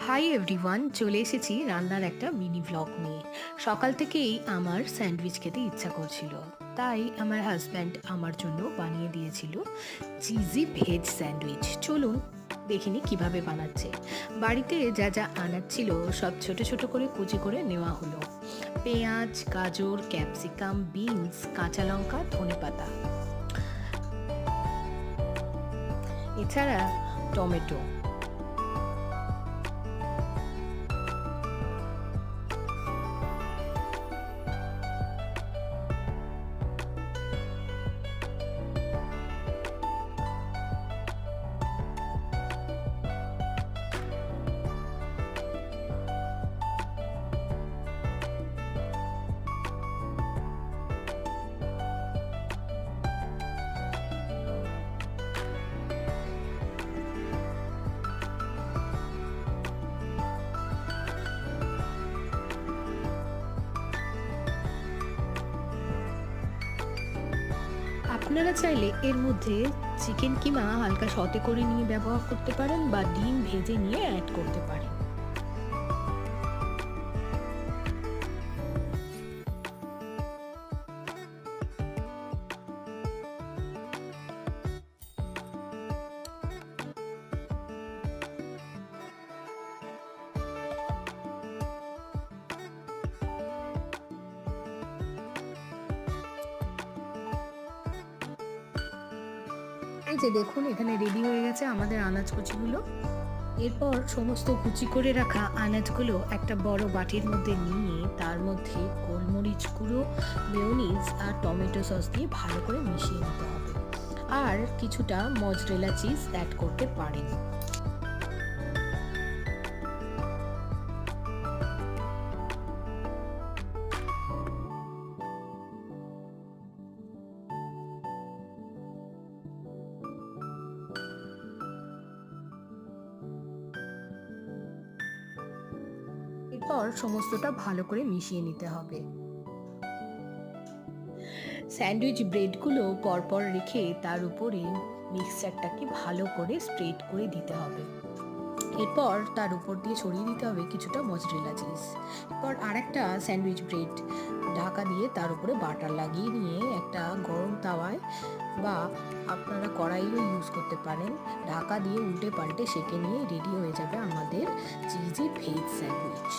Hi everyone, চলে এসেছি রান্নার একটা মিনি ভ্লগ নিয়ে। সকাল থেকেই আমার স্যান্ডউইচ খেতে ইচ্ছা করছিল, তাই আমার হাজব্যান্ড আমার জন্য বানিয়ে দিয়েছিল চিজি ভেজ স্যান্ডউইচ। চলুন দেখিনি কিভাবে বানাচ্ছে। বাড়িতে যা যা আনার ছিল সব ছোট ছোট করে কুচি করে নেওয়া হলো। পেঁয়াজ, গাজর, ক্যাপসিকাম, বিনস, কাঁচা লঙ্কা, ধনেপাতা, এছাড়া টমেটো। আপনারা চাইলে এর মধ্যে চিকেন কিমা হালকা সতে করে নিয়ে ব্যবহার করতে পারেন বা ডিম ভেজে নিয়ে অ্যাড করতে পারেন। এই যে দেখুন, এখানে রেডি হয়ে গেছে আমাদের আনাজ কুচিগুলো। এরপর সমস্ত কুচি করে রাখা আনাজগুলো একটা বড় বাটির মধ্যে নিয়ে তার মধ্যে গোলমরিচ গুঁড়ো, মেয়োনিজ আর টমেটো সস দিয়ে ভালো করে মিশিয়ে নিতে হবে। আর কিছুটা মজরেলা চিজ অ্যাড করতে পারেন। এরপর সমস্তটা ভালো করে মিশিয়ে নিতে হবে। স্যান্ডউইচ ব্রেডগুলো পরপর রেখে তার উপরে মিক্সচারটাকে ভালো করে স্প্রেড করে দিতে হবে। এরপর তার উপর দিয়ে ছড়িয়ে দিতে হবে কিছুটা মজরেলা চিজ। এরপর আরেকটা স্যান্ডউইচ ব্রেড ঢাকা দিয়ে তার উপরে বাটার লাগিয়ে নিয়ে একটা গরম তাওয়ায় বা আপনারা কড়াইও ইউজ করতে পারেন, ঢাকা দিয়ে উল্টে পাল্টে সেঁকে নিয়ে রেডি হয়ে যাবে আমাদের চিজি ভেজ স্যান্ডউইচ।